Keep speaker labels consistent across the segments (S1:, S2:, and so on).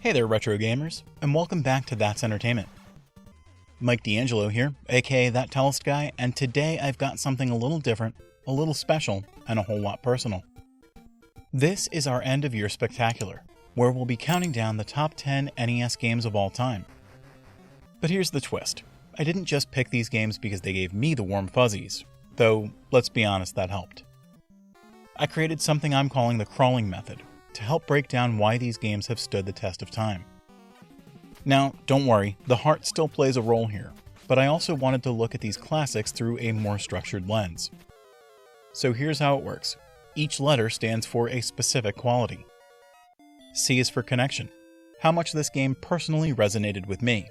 S1: Hey there, retro gamers, and welcome back to That's Entertainment. Mike D'Angelo here, aka That Tallest Guy, and today I've got something a little different, a little special, and a whole lot personal. This is our end of year spectacular, where we'll be counting down the top 10 NES games of all time. But here's the twist. I didn't just pick these games because they gave me the warm fuzzies, though, let's be honest, that helped. I created something I'm calling the crawling method, to help break down why these games have stood the test of time. Now, don't worry, the heart still plays a role here, but I also wanted to look at these classics through a more structured lens. So here's how it works. Each letter stands for a specific quality. C is for connection, how much this game personally resonated with me.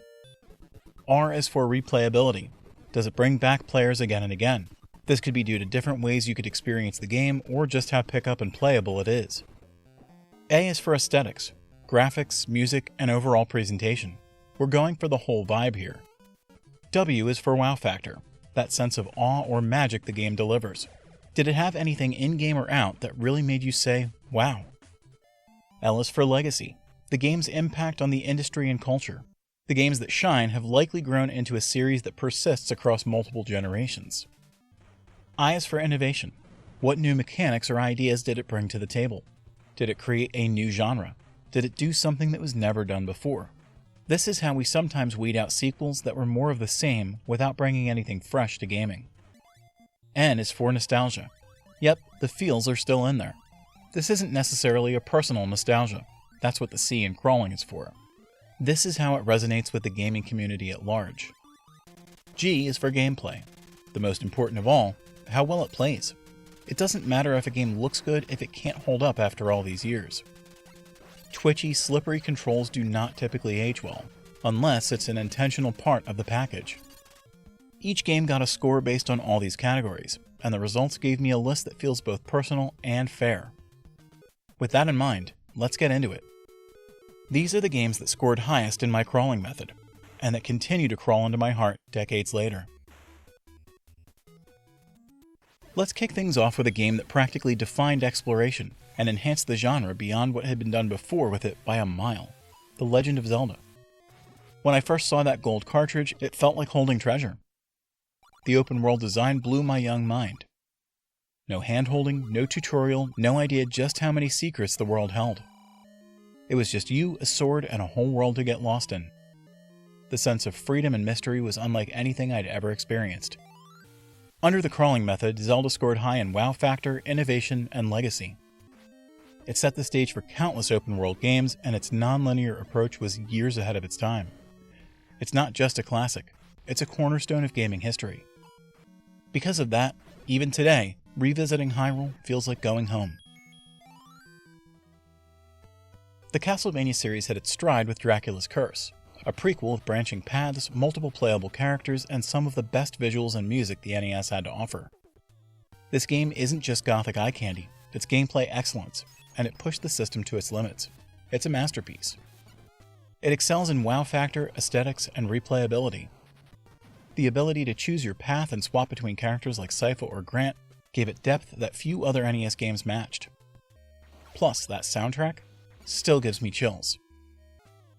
S1: R is for replayability, does it bring back players again and again? This could be due to different ways you could experience the game or just how pick up and playable it is. A is for aesthetics, graphics, music, and overall presentation. We're going for the whole vibe here. W is for wow factor, that sense of awe or magic the game delivers. Did it have anything in-game or out that really made you say, wow? L is for legacy, the game's impact on the industry and culture. The games that shine have likely grown into a series that persists across multiple generations. I is for innovation. What new mechanics or ideas did it bring to the table? Did it create a new genre? Did it do something that was never done before? This is how we sometimes weed out sequels that were more of the same without bringing anything fresh to gaming. N is for nostalgia. Yep, the feels are still in there. This isn't necessarily a personal nostalgia. That's what the C in crawling is for. This is how it resonates with the gaming community at large. G is for gameplay. The most important of all, how well it plays. It doesn't matter if a game looks good if it can't hold up after all these years. Twitchy, slippery controls do not typically age well, unless it's an intentional part of the package. Each game got a score based on all these categories, and the results gave me a list that feels both personal and fair. With that in mind, let's get into it. These are the games that scored highest in my crawling method, and that continue to crawl into my heart decades later. Let's kick things off with a game that practically defined exploration and enhanced the genre beyond what had been done before with it by a mile. The Legend of Zelda. When I first saw that gold cartridge, it felt like holding treasure. The open world design blew my young mind. No hand-holding, no tutorial, no idea just how many secrets the world held. It was just you, a sword, and a whole world to get lost in. The sense of freedom and mystery was unlike anything I'd ever experienced. Under the crawling method, Zelda scored high in wow factor, innovation, and legacy. It set the stage for countless open-world games, and its non-linear approach was years ahead of its time. It's not just a classic, it's a cornerstone of gaming history. Because of that, even today, revisiting Hyrule feels like going home. The Castlevania series hit its stride with Dracula's Curse, a prequel with branching paths, multiple playable characters, and some of the best visuals and music the NES had to offer. This game isn't just gothic eye candy, it's gameplay excellence, and it pushed the system to its limits. It's a masterpiece. It excels in wow factor, aesthetics, and replayability. The ability to choose your path and swap between characters like Sypha or Grant gave it depth that few other NES games matched. Plus, that soundtrack still gives me chills.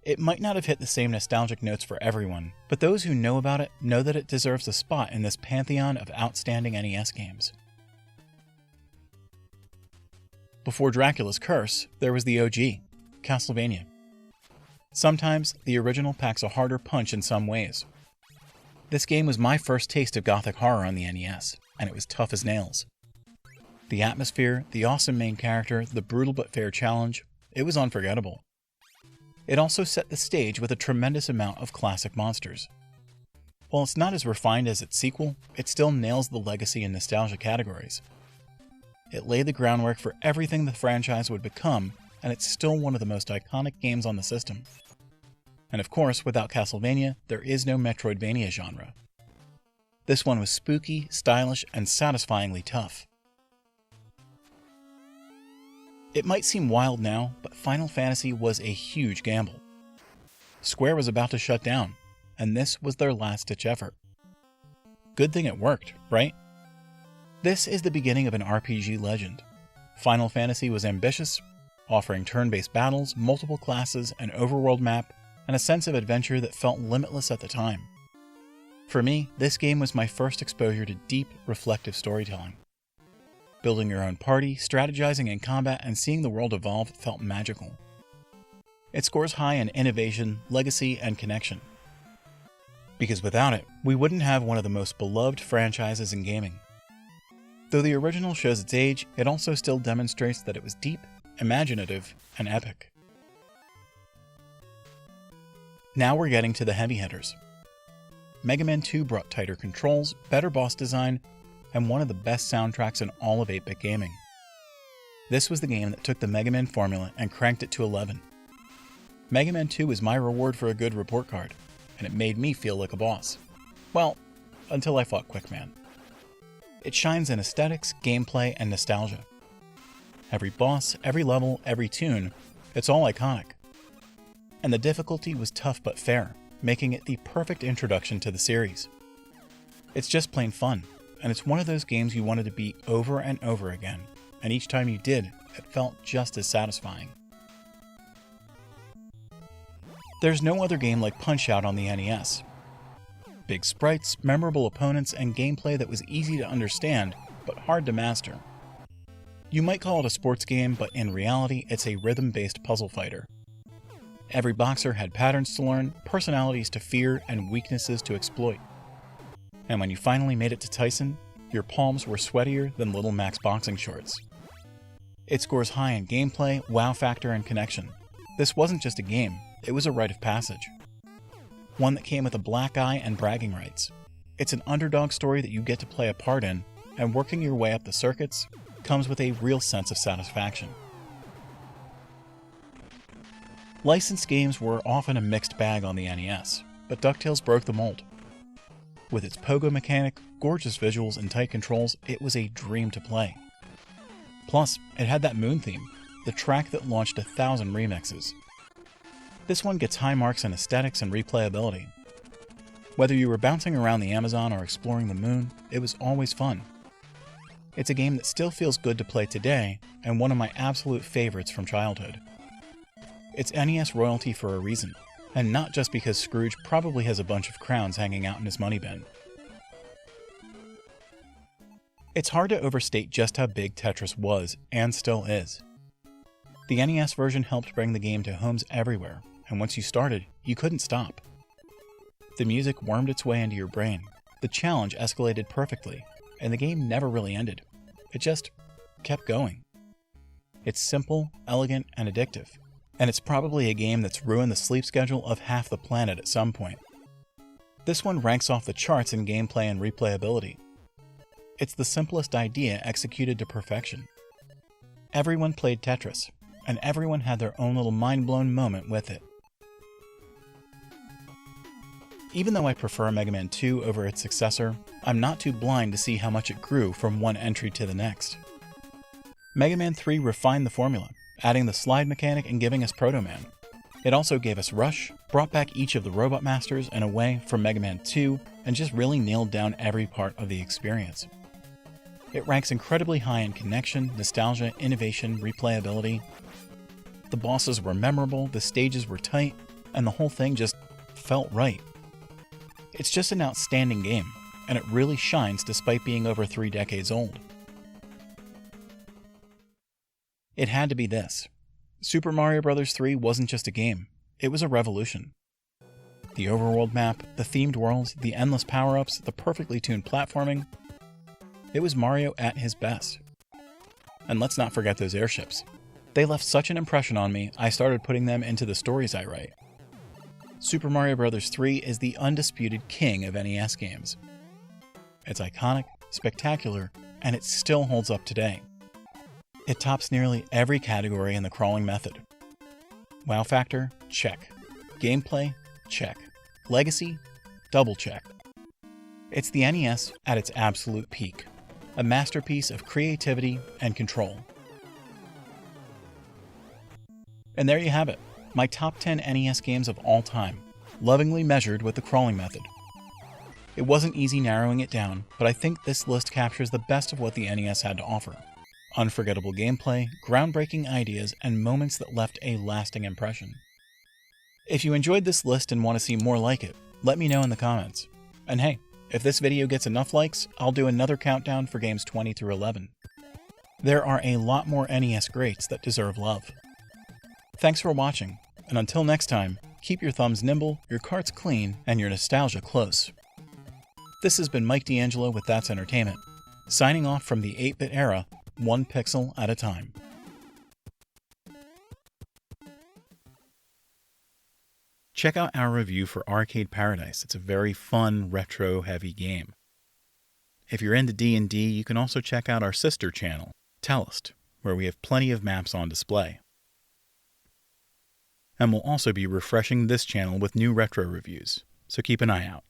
S1: It might not have hit the same nostalgic notes for everyone, but those who know about it know that it deserves a spot in this pantheon of outstanding NES games. Before Dracula's Curse, there was the OG, Castlevania. Sometimes, the original packs a harder punch in some ways. This game was my first taste of gothic horror on the NES, and it was tough as nails. The atmosphere, the awesome main character, the brutal but fair challenge, it was unforgettable. It also set the stage with a tremendous amount of classic monsters. While it's not as refined as its sequel, it still nails the legacy and nostalgia categories. It laid the groundwork for everything the franchise would become, and it's still one of the most iconic games on the system. And of course, without Castlevania, there is no Metroidvania genre. This one was spooky, stylish, and satisfyingly tough. It might seem wild now, but Final Fantasy was a huge gamble. Square was about to shut down, and this was their last-ditch effort. Good thing it worked, right? This is the beginning of an RPG legend. Final Fantasy was ambitious, offering turn-based battles, multiple classes, an overworld map, and a sense of adventure that felt limitless at the time. For me, this game was my first exposure to deep, reflective storytelling. Building your own party, strategizing in combat, and seeing the world evolve felt magical. It scores high in innovation, legacy, and connection. Because without it, we wouldn't have one of the most beloved franchises in gaming. Though the original shows its age, it also still demonstrates that it was deep, imaginative, and epic. Now we're getting to the heavy hitters. Mega Man 2 brought tighter controls, better boss design, and one of the best soundtracks in all of 8-bit gaming. This was the game that took the Mega Man formula and cranked it to 11. Mega Man 2 was my reward for a good report card, and it made me feel like a boss. Well, until I fought Quickman. It shines in aesthetics, gameplay, and nostalgia. Every boss, every level, every tune, it's all iconic. And the difficulty was tough but fair, making it the perfect introduction to the series. It's just plain fun, and it's one of those games you wanted to beat over and over again, and each time you did, it felt just as satisfying. There's no other game like Punch-Out on the NES. Big sprites, memorable opponents, and gameplay that was easy to understand, but hard to master. You might call it a sports game, but in reality, it's a rhythm-based puzzle fighter. Every boxer had patterns to learn, personalities to fear, and weaknesses to exploit. And when you finally made it to Tyson, your palms were sweatier than Little Mac's boxing shorts. It scores high in gameplay, wow factor, and connection. This wasn't just a game, it was a rite of passage. One that came with a black eye and bragging rights. It's an underdog story that you get to play a part in, and working your way up the circuits comes with a real sense of satisfaction. Licensed games were often a mixed bag on the NES, but DuckTales broke the mold. With its pogo mechanic, gorgeous visuals, and tight controls, it was a dream to play. Plus, it had that moon theme, the track that launched 1,000 remixes. This one gets high marks in aesthetics and replayability. Whether you were bouncing around the Amazon or exploring the moon, it was always fun. It's a game that still feels good to play today, and one of my absolute favorites from childhood. It's NES royalty for a reason, and not just because Scrooge probably has a bunch of crowns hanging out in his money bin. It's hard to overstate just how big Tetris was, and still is. The NES version helped bring the game to homes everywhere, and once you started, you couldn't stop. The music wormed its way into your brain, the challenge escalated perfectly, and the game never really ended. It just kept going. It's simple, elegant, and addictive, and it's probably a game that's ruined the sleep schedule of half the planet at some point. This one ranks off the charts in gameplay and replayability. It's the simplest idea executed to perfection. Everyone played Tetris, and everyone had their own little mind-blown moment with it. Even though I prefer Mega Man 2 over its successor, I'm not too blind to see how much it grew from one entry to the next. Mega Man 3 refined the formula, adding the slide mechanic and giving us Proto Man. It also gave us Rush, brought back each of the Robot Masters in a way from Mega Man 2, and just really nailed down every part of the experience. It ranks incredibly high in connection, nostalgia, innovation, replayability. The bosses were memorable, the stages were tight, and the whole thing just felt right. It's just an outstanding game, and it really shines despite being over 3 decades old. It had to be this. Super Mario Bros. 3 wasn't just a game, it was a revolution. The overworld map, the themed worlds, the endless power-ups, the perfectly tuned platforming. It was Mario at his best. And let's not forget those airships. They left such an impression on me, I started putting them into the stories I write. Super Mario Bros. 3 is the undisputed king of NES games. It's iconic, spectacular, and it still holds up today. It tops nearly every category in the crawling method. Wow factor? Check. Gameplay? Check. Legacy? Double check. It's the NES at its absolute peak. A masterpiece of creativity and control. And there you have it, my top 10 NES games of all time, lovingly measured with the crawling method. It wasn't easy narrowing it down, but I think this list captures the best of what the NES had to offer. Unforgettable gameplay, groundbreaking ideas, and moments that left a lasting impression. If you enjoyed this list and want to see more like it, let me know in the comments. And hey, if this video gets enough likes, I'll do another countdown for games 20 through 11. There are a lot more NES greats that deserve love. Thanks for watching, and until next time, keep your thumbs nimble, your carts clean, and your nostalgia close. This has been Mike D'Angelo with That's Entertainment, signing off from the 8-bit era, one pixel at a time. Check out our review for Arcade Paradise. It's a very fun, retro-heavy game. If you're into D&D, you can also check out our sister channel, Tellist, where we have plenty of maps on display. And we'll also be refreshing this channel with new retro reviews, so keep an eye out.